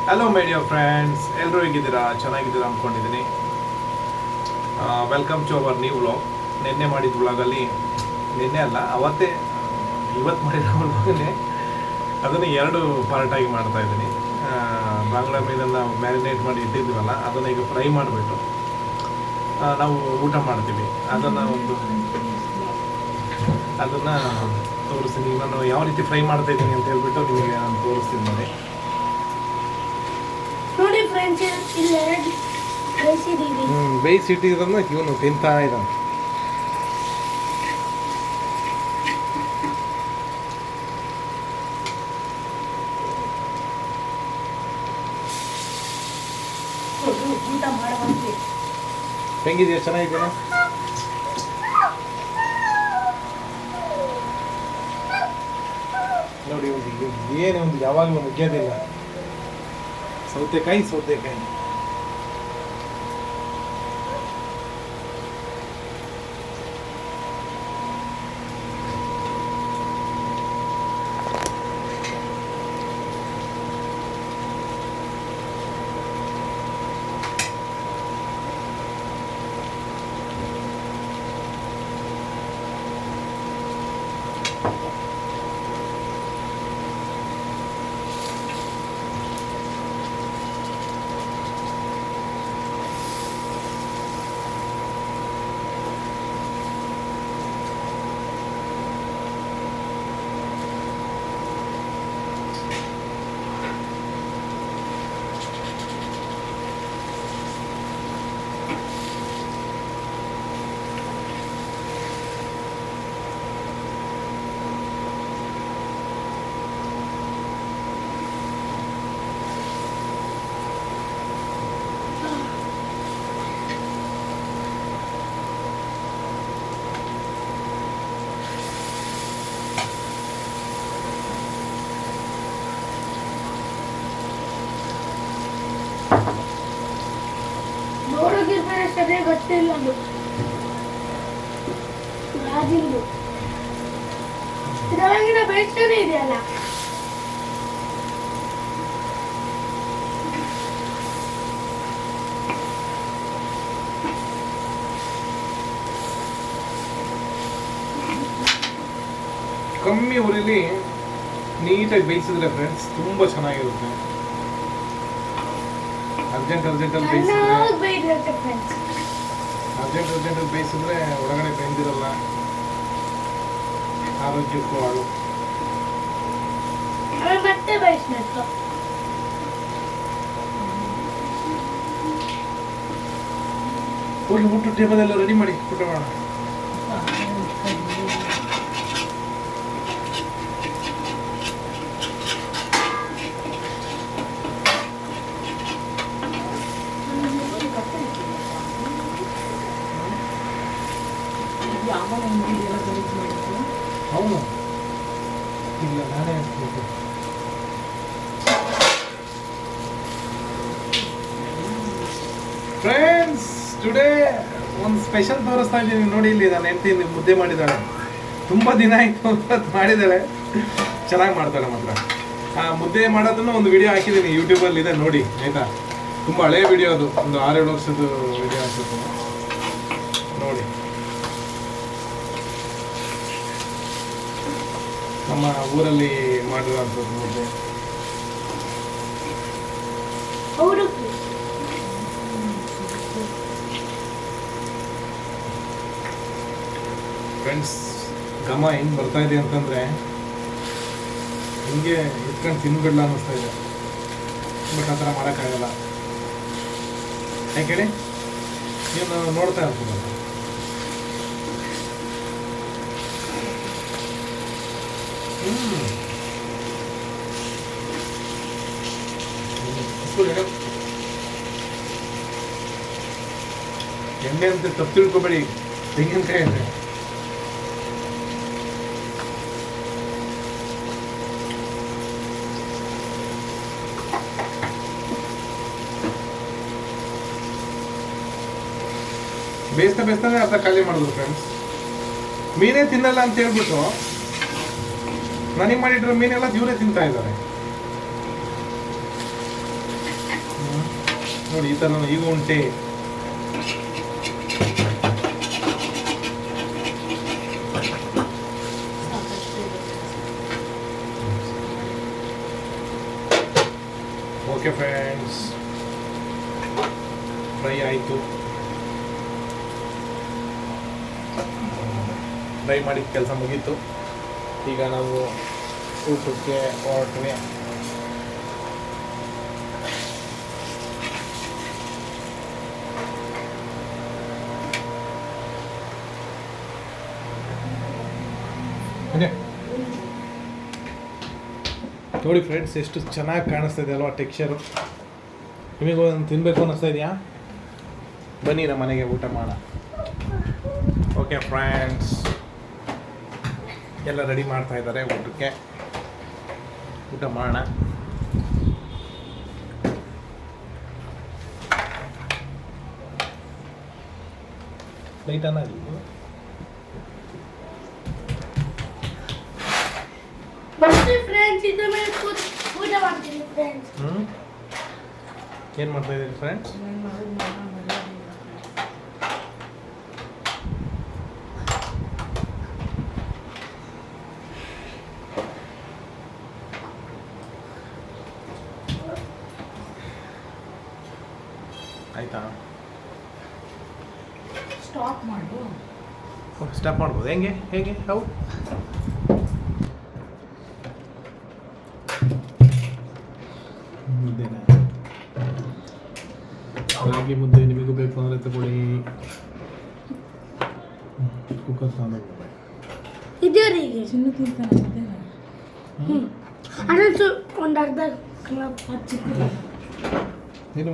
Hello my dear friends, ಎಲ್ಲರೂ ಹೇಗಿದ್ದೀರಾ? ಚೆನ್ನಾಗಿದ್ದೀರಾ ಅಂದ್ಕೊಂಡಿದ್ದೀನಿ. Welcome to our new vlog. ನಿನ್ನೆ ಮಾಡಿದ ವ್ಲಾಗಲ್ಲಿ, ನಿನ್ನೆ ಅಲ್ಲ ಅವತ್ತೇ, ಇವತ್ತು ಮಾಡಿರೋ ವ್ಲಾಗನ್ನೇ ಅದನ್ನು ಎರಡು ಪಾರ್ಟಾಗಿ ಮಾಡ್ತಾ ಇದ್ದೀನಿ. ಬಾಂಗ್ಲಾ ಮೀನನ್ನು ಮ್ಯಾರಿನೇಟ್ ಮಾಡಿ ಇಟ್ಟಿದ್ದೀವಲ್ಲ, ಅದನ್ನು ಈಗ ಫ್ರೈ ಮಾಡಿಬಿಟ್ಟು ನಾವು ಊಟ ಮಾಡ್ತೀವಿ. ಅದನ್ನು ತೋರಿಸ್ತೀನಿ. ನಾನು ಯಾವ ರೀತಿ ಫ್ರೈ ಮಾಡ್ತಾ ಇದ್ದೀನಿ ಅಂತ ಹೇಳ್ಬಿಟ್ಟು ನಿಮಗೆ ನಾನು ತೋರಿಸ್ತೀನಿ ನೋಡಿ. ನೋಡಿ ಫ್ರೆಂಡ್ಸ್, ಇಲ್ಲಿ ಬೇಯಿಸಿಟ್ಟಿರೋದನ್ನ ಇವನು ತಿಂತಾ ಇದ್ದಾನೆ. ಊಟ ಮಾಡುವಂತೆ ಹೆಂಗಿದೆಯಾ? ಚೆನ್ನಾಗಿದೆಯಾ? ನೋಡಿ, ಒಂದು ಯಾವಾಗಲೂ ಮುಗಿಯೋದಿಲ್ಲ. ಸೌತೆಕಾಯಿ ನೋಡೋದಿರ್ಬೇಡ, ಸರಿಯಾಗಿ ಗೊತ್ತಿಲ್ಲ. ಅದು ರಾಜಿಂದು ಇದರೊಳಗಿನ ಬೇಯಿಸ್ತಾನೆ ಇದೆಯಲ್ಲ. ಕಮ್ಮಿ ಉರಿಲಿ ನೀಟಾಗಿ ಬೇಯಿಸಿದ್ರೆ ಫ್ರೆಂಡ್ಸ್ ತುಂಬ ಚೆನ್ನಾಗಿರುತ್ತೆ. ಅರ್ಜೆಂಟಲ್ಲಿ ಬೇಯಿಸಿದ್ರೆ ಒಳಗಡೆ ಬೆಂದಿರಲ್ಲ, ಆರೋಗ್ಯಕ್ಕೂ ಹಾಳು. ಮತ್ತೆ ಬೇಯಿಸ್ಬೇಕು. ಊಟ ಟೇಬಲ್ ಎಲ್ಲ ರೆಡಿ ಮಾಡಿ ಊಟ ಮಾಡೋಣ. ಹೌದು, ಇಲ್ಲ ನಾನೇ ಹಾಕ್ಬೇಕು. ಫ್ರೆಂಡ್ಸ್, ಟುಡೇ ಒಂದು ಸ್ಪೆಷಲ್ ತೋರಿಸ್ತಾ ಇದ್ದೀನಿ ನೋಡಿ. ಇಲ್ಲಿ ನಾನು ಹೆಂಡತಿ ಮುದ್ದೆ ಮಾಡಿದ್ದಾಳೆ. ತುಂಬ ದಿನ ಆಯಿತು ಮಾಡಿದ್ದಾಳೆ, ಚೆನ್ನಾಗಿ ಮಾಡ್ತಾಳೆ ಮಾತ್ರ. ಆ ಮುದ್ದೆ ಮಾಡೋದನ್ನು ಒಂದು ವಿಡಿಯೋ ಹಾಕಿದ್ದೀನಿ, ಯೂಟ್ಯೂಬಲ್ಲಿ ಇದೆ ನೋಡಿ ಆಯಿತಾ. ತುಂಬ ಹಳೆಯ ವಿಡಿಯೋ ಅದು, ಒಂದು 6-7 ವರ್ಷದ ವಿಡಿಯೋ ಹಾಕಿರ್ತೀನಿ ನೋಡಿ. ನಮ್ಮ ಊರಲ್ಲಿ ಮಾಡಿರುವಂಥದ್ದು ಮುದ್ದೆ. ಫ್ರೆಂಡ್ಸ್, ಘಮ ಹೆಂಗೆ ಬರ್ತಾ ಇದೆ ಅಂತಂದರೆ ಹಿಂಗೆ ಇಟ್ಕೊಂಡು ತಿನ್ಬಿಡ್ಲ ಅನ್ನಿಸ್ತಾ ಇದೆ. ಬಟ್ ಆ ಥರ ಮಾಡೋಕ್ಕಾಗಲ್ಲ. ಯಾಕೆ ನೀವು ನೋಡ್ತಾ ಇರ್ತೀರಲ್ಲ. ಎಣ್ಣೆ ಅಂತ ತಪ್ಪು ತಿಳ್ಕೊಬೇಡಿ, ತೆಂಗಿನಕಾಯಿ ಎಣ್ಣೆ. ಬೇಯಿಸ್ತಾನೆ ಅರ್ಧ ಖಾಲಿ ಮಾಡಿದ್ರು ಫ್ರೆಂಡ್ಸ್. ಮೀನೇ ತಿನ್ನಲ್ಲ ಅಂತ ಹೇಳ್ಬಿಟ್ಟು ನನಗೆ ಮಾಡಿಟ್ಟಿರೋ ಮೀನೆಲ್ಲ ಇವರೇ ತಿಂತಾ ಇದ್ದಾರೆ. ನೋಡಿ ಈ ಥರ ಈಗ ಉಂಟೆ. ಓಕೆ ಫ್ರೆಂಡ್ಸ್, ಫ್ರೈ ಆಯಿತು. ಫ್ರೈ ಮಾಡಿದ ಕೆಲಸ ಮುಗೀತು. ಈಗ ನಾವು ಊಟಕ್ಕೆ ಹೊರಟ್ವಿ. ನೋಡಿ ಫ್ರೆಂಡ್ಸ್, ಎಷ್ಟು ಚೆನ್ನಾಗಿ ಕಾಣಿಸ್ತಾ ಇದೆ ಅಲ್ವಾ ಟೆಕ್ಸ್ಚರು. ನಿಮಗೆ ಒಂದು ತಿನ್ನಬೇಕು ಅನ್ನಿಸ್ತಾ ಇದೆಯಾ? ಬನ್ನಿ ನಮ್ಮ ಮನೆಗೆ ಊಟ ಮಾಡೋಣ. ಓಕೆ ಫ್ರೆಂಡ್ಸ್, ಎಲ್ಲ ರೆಡಿ ಮಾಡ್ತಾ ಇದ್ದಾರೆ ಊಟಕ್ಕೆ. ಊಟ ಮಾಡೋಣ. ಲೈಟನ್ನ ಫ್ರೆಂಡ್ಸ್, ಇದ್ರ ಮೇಲೆ ಊಟ ಮಾಡ್ತೀನಿ ಫ್ರೆಂಡ್ಸ್. ಏನು ಮಾಡ್ತಾ ಇದ್ದೀರಿ ಫ್ರೆಂಡ್ಸ್? ಆಯ್ತಾ? ಸ್ಟಾಪ್ ಮಾಡು. ಸ್ಟಾಪ್ ಮಾಡ್ಬೋದು? ಹೇಗೆ ಹೇಗೆ ಹೌ ಮುದ್ದೆನಾ? ರಾಗಿ ಮುದ್ದೆ ನಿಮಗೂ ಬೇಕು ಅಂದರೆ ತಗೊಳ್ಳಿ. ಕುಕ್ಕರ್ ತಗೊಂಡು ಇದರಿಗೆ ಚಿನ್ನು ತಿಂತಾನೆ ಅದೊಂದು ಒಂದು ಅರ್ಧ ಚಿಕ್ಕ ನೀನು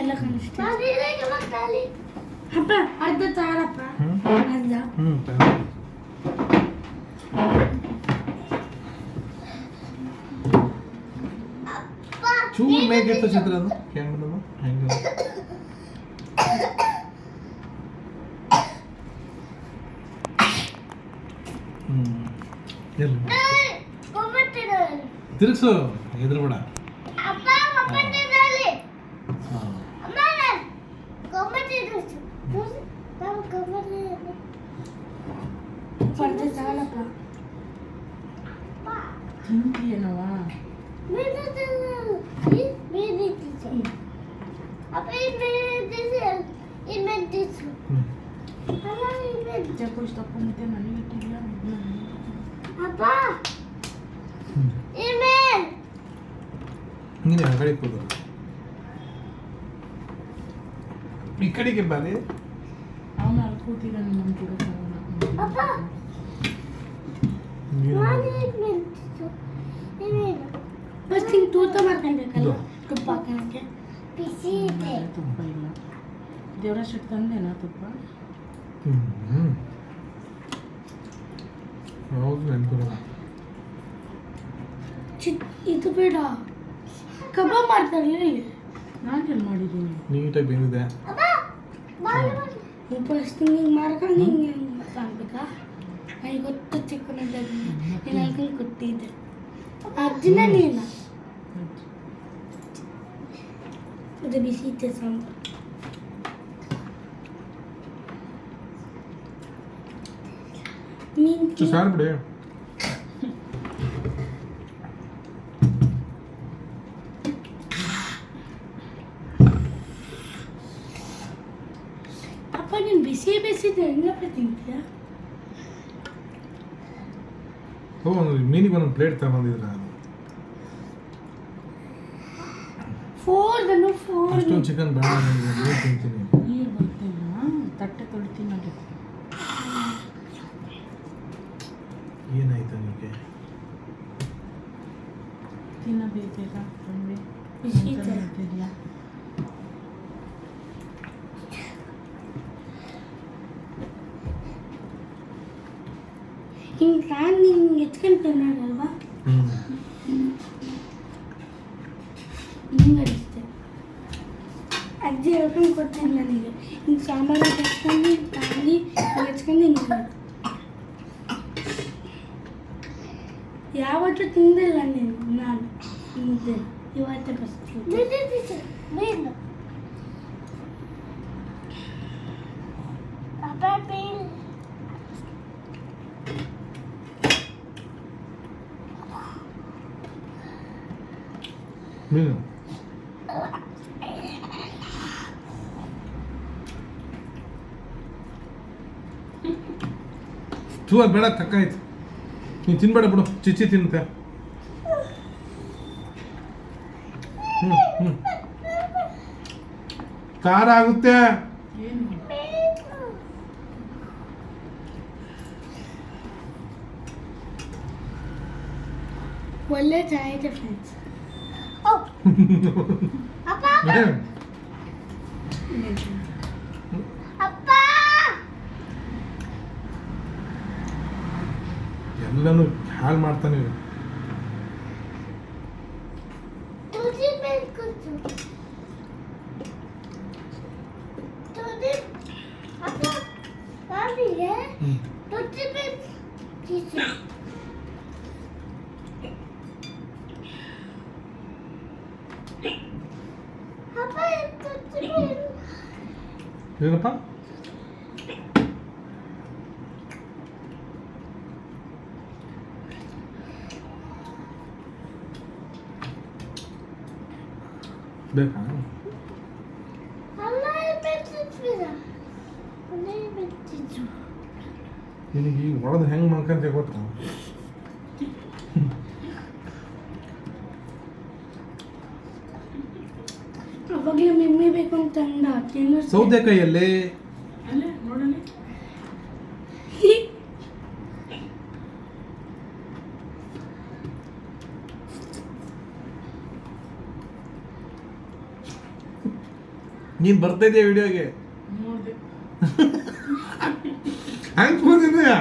ಎಲ್ಲ ಕಾಣಿಸ್ತಾರೆ. ಅಪ್ಪ ಅರ್ಧ ತಾರಪ್ಪ, ಅರ್ಧ. ಚೂರು ಮೇಗಿತ್ತು ಚಿತ್ರ ಅದು ಹೆಂಗೆ ಹೆಂಗೆ ತಿರುಗಿಸು, ಹೆದರ್ಬೇಡ. ತಿಂತೀಯನವಾ? ಜಪ್ಪು ಇಷ್ಟಪಡುತ್ತೆ ನನಗೆ ಇಟ್ಟಿಲ್ಲ. ನೀನು ಆ ಕಡೆ ಕೂದು, ಈ ಕಡೆಗೆ ಬಾರಿ. ಅವನು ಅಲ್ಲಿ ಕೂತಿದ್ದಾನೆ ನಮ್ಮ ಕೂಡ. ಫಸ್ಟ್ ಹಿಂಗೆ ತೂತ ಮಾಡ್ಕೊಳ್ಬೇಕಲ್ಲ ತುಪ್ಪ ಹಾಕೋಕ್ಕೆ. ಬಿಸಿ ಇದೆ. ತುಪ್ಪ ಇಲ್ಲ. ದೇವರಾಶಕ್ಕೆ ತಂದೇನಾ ತುಪ್ಪ? ಹೌದು, ನೆನ್ಪಿಲ್ಲ. ಇದು ಬೇಡ, ಕಬಾಬ್ ಮಾಡ್ತಾರಲ್ಲ ಇಲ್ಲಿ. ನಾನೆಲ್ಲಿ ಮಾಡಿದ್ದೀನಿ? ನೀಟಾಗಿ ಬೆಂದಿದೆ. ಫಸ್ಟ್ ಹಿಂಗೆ ಮಾಡ್ಕೊಂಡು ಹಿಂಗೆ ಮಾಡ್ಬೇಕಾ? ನನಗೆ ಗೊತ್ತು ಚಿಕ್ಕನಿದ್ದಾಗ ನೀನು ಅನ್ಕೊಂಡು ಕೊಟ್ಟಿದ್ದೆ. ಅರ್ಜುನ ನೀನ ಅದು ಬಿಸಿ ಇತ್ತೆ ಸಾಂಬಾರು. ಮೀನು ಸಾರು ಬಿಡಿ. ಅಪ್ಪ ನೀನು ಬಿಸಿ ಹೆಂಗಪ್ಪ ತಿಂತೀಯ? ಓ, ಮೀನಿಗೆ ಒಂದೊಂದು ಪ್ಲೇಟ್ ತಗೊಂಡಿದ್ರೆ ನಾನು ಅಷ್ಟೊಂದು ಚಿಕನ್ ಬೇಡ, ನನಗೆ ತಿಂತೀನಿ. ನೀರು ಬರ್ತಿಲ್ಲ, ತಟ್ಟೆ ತೊಳಿತೀನಿ ನೋಡಿ. ಏನಾಯ್ತು ನಿಮಗೆ? ತಿನ್ನಬೇಕಲ್ಲ ತಂದೆ, ಬಿಸಿ ಇದೆಯಾ? ಹಿಂಗೆ ನಾನು ಹಿಂಗೆ ಎತ್ಕೊಂಡು ತಿನ್ನೋದಲ್ವಾ? ಹ್ಞೂ ಹೇಳ್ಕೊಂಡು ಕೊಡ್ತೀನಿ ನನಗೆ ಹಿಂಗೆ ಸಾಂಬಾರು ಹೆಚ್ಕೊಂಡು ತಾಂಡಿ ಹೆಚ್ಕೊಂಡು ಹಿಂಗೆ ಯಾವತ್ತೂ ತಿಂದಿಲ್ಲ ನೀನು ನಾನು ಮುದ್ದೆ ಇವತ್ತೇ ಫಸ್ಟ್ ಮೀನು ಚೂ ಅದು ಬೇಡ ತಕ್ಕಾಯ್ತು ನೀನು ತಿನ್ಬೇಡ ಬಿಡು ಚಿಚ್ಚಿ ತಿನ್ನುತ್ತೆ ಹ್ಞೂ ಖಾರ ಆಗುತ್ತೆ ಏನು ಒಳ್ಳೆ ಚೆನ್ನಾಗಿದೆ ಫ್ರೆಂಡ್ಸ್ ಎಲ್ಲನೂ ಹಾಳು ಮಾಡ್ತಾನೆ ಇವ್ನು. ಏನಪ್ಪ ಬೇಕಾ ನಿನಗೆ ಈಗ ಒಳದು ಹೆಂಗೆ ಮಾಡ್ಕೊಂತ ಗೊತ್ತಾ ಅವಾಗಲೇ ಮಿಮ್ಮಿ ಬೇಕು ಅಂತ ಅಂದ ತಿನ್ನು ಸೌತೆಕಾಯಲ್ಲಿ ಅಲ್ಲೇ ನೋಡೋಣ ನೀನು ಬರ್ತಾ ಇದೆಯಾ ವಿಡಿಯೋಗೆ ನೋಡಿದೆ ಹ್ಯಾಂಗೆ ಬಂದಿದೆಯಾ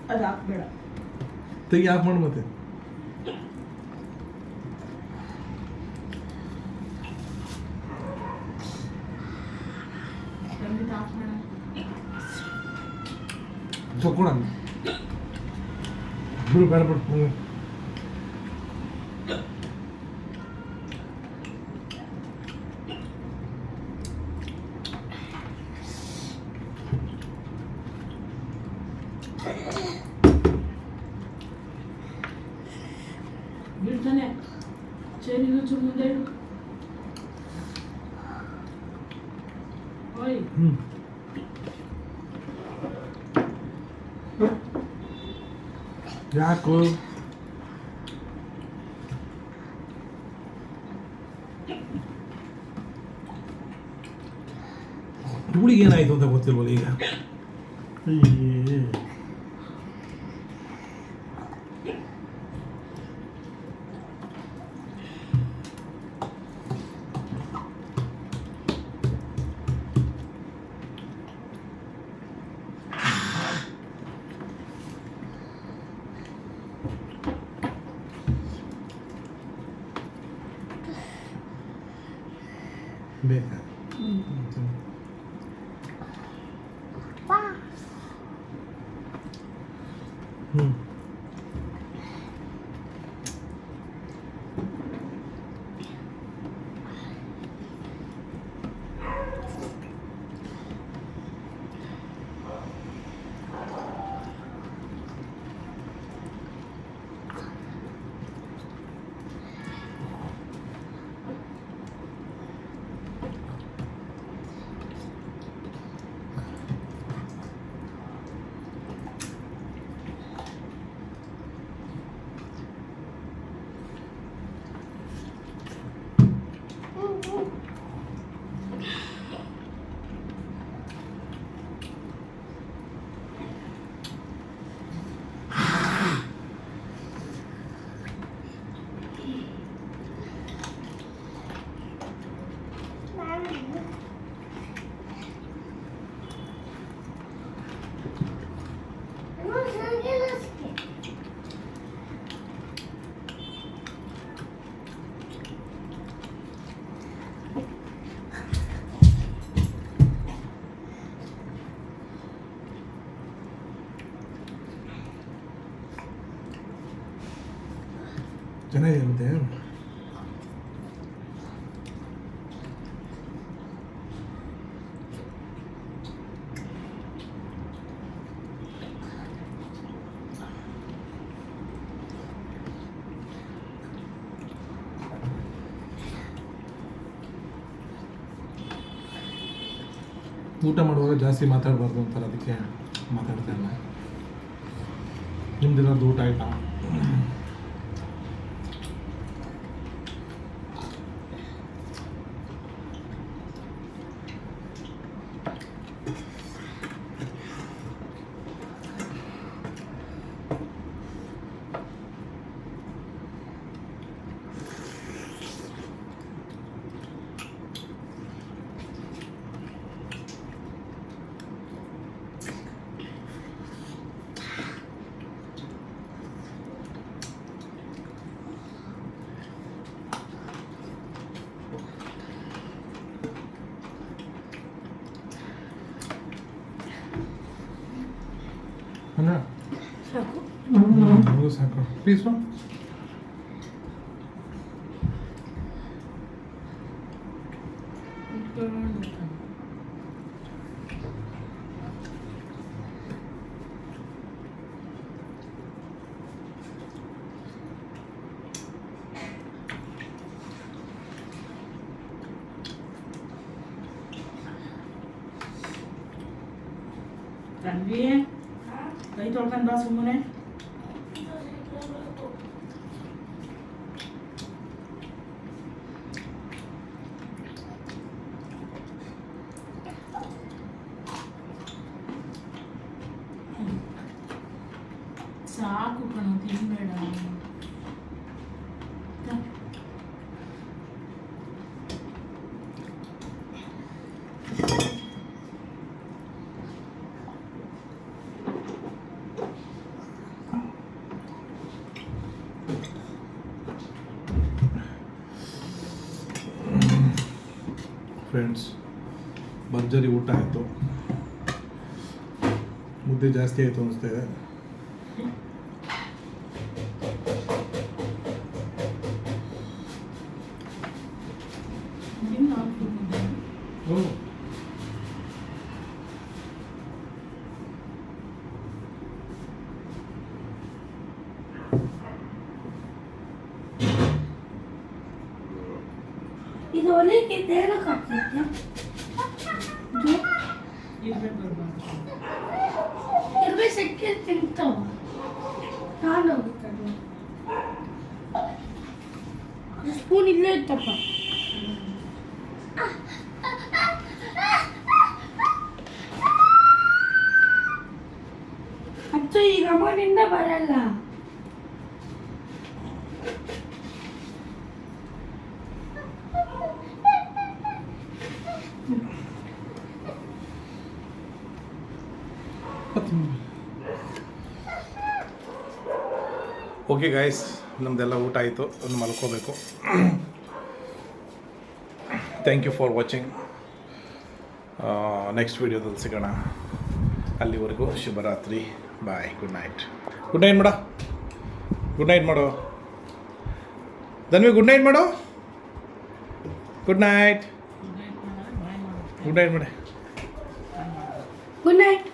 ಅದು ಹಾಕ್ಬೇಡ ತೆಗಿ ಆಫ್ ಮಾಡು ಮತ್ತೆ ಖಂಡಿತ ಆಫ್ ಮಾಡ ತಗೊಳ ಬಿಡು ಬೇಡ ಬಿಡು ಹ್ಞೂ ಬಿಡ್ತಾನೆ ಚೇರಿನ ಚೂರು ಮುಂದೆ ಇಡು ಓಯ್ ಹ್ಞೂ ಯಾಕು ಧೂಳಿಗೆ ಏನಾಯ್ತು ಅಂತ ಗೊತ್ತಿಲ್ವಲ್ಲ ಈಗ ಅಯ್ಯೇ. ಬೇಕಾ ಹ್ಞೂ ಚೆನ್ನಾಗಿದೆ ಮತ್ತೆ ಊಟ ಮಾಡುವಾಗ ಜಾಸ್ತಿ ಮಾತಾಡಬಾರ್ದು ಅಂತಾರೆ, ಅದಕ್ಕೆ ಮಾತಾಡ್ತಾ ಇಲ್ಲ. ನಿಮ್ದಿರೋದು ಊಟ ಆಯ್ತಾ? ಅಣ್ಣ ಸಾಕು. ನನಗೂ ಸಾಕು. ಪೀಸು ತನ್ವಿ ಕೈ ತೊಳ್ಕೊಂಡು ಬಾ ಸುಮ್ಮನೆ. ಸಾಕು ಕಣೋ, ತಿನ್ಬೇಡ. ಫ್ರೆಂಡ್ಸ್, ಭರ್ಜರಿ ಊಟ ಆಯಿತು. ಮುದ್ದೆ ಜಾಸ್ತಿ ಆಯಿತು ಅನಿಸ್ತಿದೆ. ಇನ್ನು ಹಾಕ್ಬಿಟ್ಟಿದ್ದೆ. ಇದು ಒಲಿಗೆ ಏನಕ್ಕೆ ಹಾಕ್ತಿದ್ಯಾ? ಇರ್ಬೇಕು ಬರ್ಬಾರ್ದು. ಇರ್ಬೇ ಸಿಕ್ಕಿ ತಿಂತಾವ. ನಾನು ಹೋಗುತ್ತಲ್ಲ. ಸ್ಪೂನ್ ಇಲ್ಲೇ ಇತ್ತಪ್ಪ. ಅದು ಈಗ ಅಮ್ಮನಿಂದ ಬರಲ್ಲ. ಓಕೆ ಗೈಸ್, ನಮ್ಮದೆಲ್ಲ ಊಟ ಆಯಿತು. ಒಂದು ಮಲ್ಕೋಬೇಕು. Thank you for watching. Next ವೀಡಿಯೋದಲ್ಲಿ ಸಿಗೋಣ. ಅಲ್ಲಿವರೆಗೂ ಶುಭರಾತ್ರಿ. Bye. Good night. Good night ಮಾಡೋ. ಗುಡ್ ನೈಟ್ ಮಾಡೋ ಧನ್ವಿ. ಗುಡ್ ನೈಟ್ ಮಾಡೋ. Good night. ಗುಡ್ ನೈಟ್ ಮಾಡಿ. Good night.